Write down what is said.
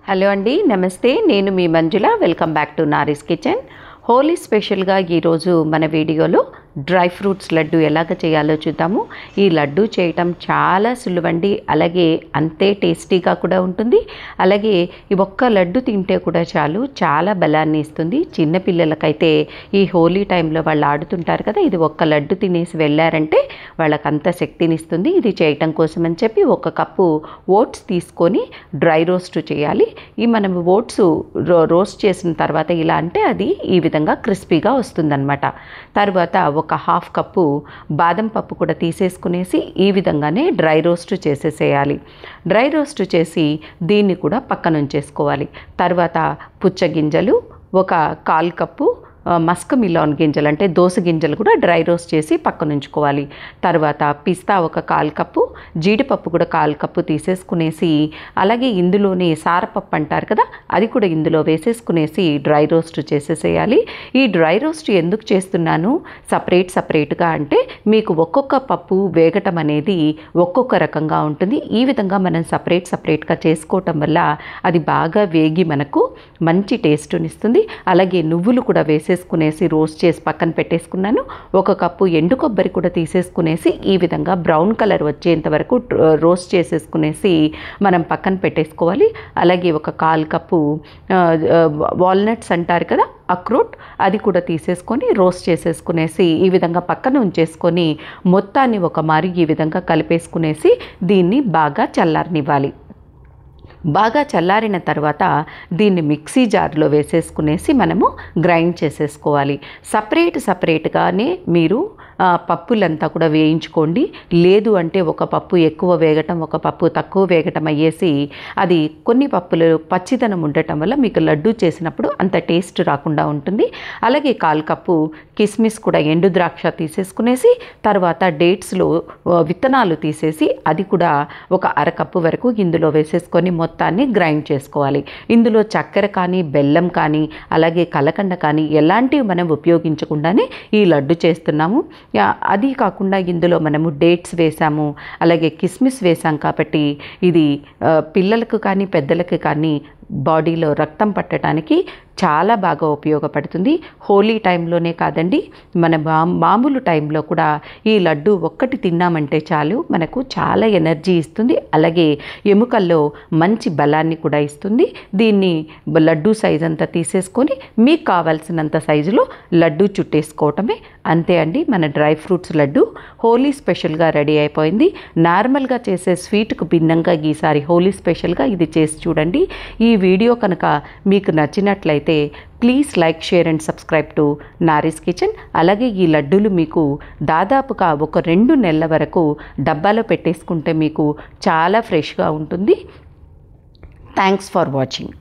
Hello అండి, నమస్తే. నేను మీ Manjula. Welcome back to Nari's kitchen. Holi స్పెషల్గా ఈరోజు మన వీడియోలో డ్రై ఫ్రూట్స్ లడ్డు ఎలాగ చేయాలో చూద్దాము. ఈ లడ్డు చేయటం చాలా సులువండి, అలాగే అంతే టేస్టీగా కూడా ఉంటుంది. అలాగే ఈ ఒక్క లడ్డు తింటే కూడా చాలు, చాలా బలాన్ని ఇస్తుంది. చిన్నపిల్లలకైతే ఈ హోలీ టైంలో వాళ్ళు ఆడుతుంటారు కదా, ఇది ఒక్క లడ్డు తినేసి వెళ్ళారంటే వాళ్ళకి అంత శక్తిని ఇస్తుంది. ఇది చేయటం కోసం అని చెప్పి 1 కప్పు ఓట్స్ తీసుకొని డ్రై రోస్ట్ చేయాలి. ఈ మనం ఓట్స్ రోస్ట్ చేసిన తర్వాత ఇలా అంటే అది ఈ విధంగా క్రిస్పీగా వస్తుందన్నమాట. తర్వాత 1/2 కప్పు బాదం పప్పు కూడా తీసేసుకునేసి ఈ విధంగానే డ్రై రోస్ట్ చేసేసేయాలి. డ్రై రోస్ట్ చేసి దీన్ని కూడా పక్కన ఉంచేసుకోవాలి. తర్వాత పుచ్చగింజలు 1/4 కప్పు, మస్క్ మిలాన్ గింజలు అంటే దోస గింజలు కూడా డ్రై రోస్ట్ చేసి పక్కన ఉంచుకోవాలి. తర్వాత పిస్తా 1/4 కప్పు, జీడిపప్పు కూడా 1/4 కప్పు తీసేసుకునేసి, అలాగే ఇందులోనే సారపప్పు అంటారు కదా, అది కూడా ఇందులో వేసేసుకునేసి డ్రై రోస్ట్ చేసేసేయాలి. ఈ డ్రై రోస్ట్ ఎందుకు చేస్తున్నాను సపరేట్గా అంటే మీకు ఒక్కొక్క పప్పు వేగటం అనేది ఒక్కొక్క రకంగా ఉంటుంది. ఈ విధంగా మనం సపరేట్గా చేసుకోవటం వల్ల అది బాగా వేగి మనకు మంచి టేస్ట్ని ఇస్తుంది. అలాగే నువ్వులు కూడా వేసేసుకునేసి రోస్ట్ చేసి పక్కన పెట్టేసుకున్నాను. 1 కప్పు ఎండు కొబ్బరి కూడా తీసేసుకునేసి ఈ విధంగా బ్రౌన్ కలర్ వచ్చేంత వరకు రోస్ట్ చేసేసుకునేసి మనం పక్కన పెట్టేసుకోవాలి. అలాగే 1/4 కప్పు వాల్నట్స్ అంటారు కదా, అక్రోట్, అది కూడా తీసేసుకొని రోస్ట్ చేసేసుకునేసి ఈ విధంగా పక్కన ఉంచేసుకొని మొత్తాన్ని ఒకమారి ఈ విధంగా కలిపేసుకునేసి దీన్ని బాగా చల్లారనివ్వాలి. బాగా చల్లారిన తర్వాత దీన్ని మిక్సీ జార్లో వేసేసుకునేసి మనము గ్రైండ్ చేసేసుకోవాలి. సపరేట్గానే మీరు పప్పులంతా కూడా వేయించుకోండి. లేదు అంటే 1 పప్పు ఎక్కువ వేగటం 1 పప్పు తక్కువ వేగటం అయ్యేసి అది కొన్ని పప్పులు పచ్చిదనం ఉండటం వల్ల మీకు లడ్డు చేసినప్పుడు అంత టేస్ట్ రాకుండా ఉంటుంది. అలాగే 1/4 కప్పు కిస్మిస్ కూడా ఎండు ద్రాక్ష తీసేసుకునేసి, తర్వాత డేట్స్లో విత్తనాలు తీసేసి అది కూడా 1/2 కప్పు వరకు ఇందులో వేసేసుకొని మొత్తాన్ని గ్రైండ్ చేసుకోవాలి. ఇందులో చక్కెర కానీ బెల్లం కానీ అలాగే కలకండ కానీ ఎలాంటివి మనం ఉపయోగించకుండానే ఈ లడ్డు చేస్తున్నాము. అది కాకుండా ఇందులో మనము డేట్స్ వేసాము, అలాగే కిస్మిస్ వేసాం కాబట్టి ఇది పిల్లలకు కానీ పెద్దలకు కానీ బాడీలో రక్తం పట్టడానికి చాలా బాగా ఉపయోగపడుతుంది. హోలీ టైంలోనే కాదండి, మన మామూలు టైంలో కూడా ఈ లడ్డు ఒక్కటి తిన్నామంటే చాలు, మనకు చాలా ఎనర్జీ ఇస్తుంది. అలాగే ఎముకల్లో మంచి బలాన్ని కూడా ఇస్తుంది. దీన్ని లడ్డు సైజ్ అంతా తీసేసుకొని మీకు కావాల్సినంత సైజులో లడ్డు చుట్టేసుకోవటమే, అంతే అండి. మన డ్రై ఫ్రూట్స్ లడ్డు హోలీ స్పెషల్గా రెడీ అయిపోయింది. నార్మల్గా చేసే స్వీట్కు భిన్నంగా ఈసారి హోలీ స్పెషల్గా ఇది చేసి చూడండి. ఈ వీడియో కనుక మీకు నచ్చినట్లయితే please like, share and subscribe to Nari's kitchen. అలాగే ఈ లడ్డూలు మీకు దాదాపుగా 1-2 నెలల వరకు డబ్బాలో పెట్టేసుకుంటే మీకు చాలా ఫ్రెష్గా ఉంటుంది. Thanks for watching.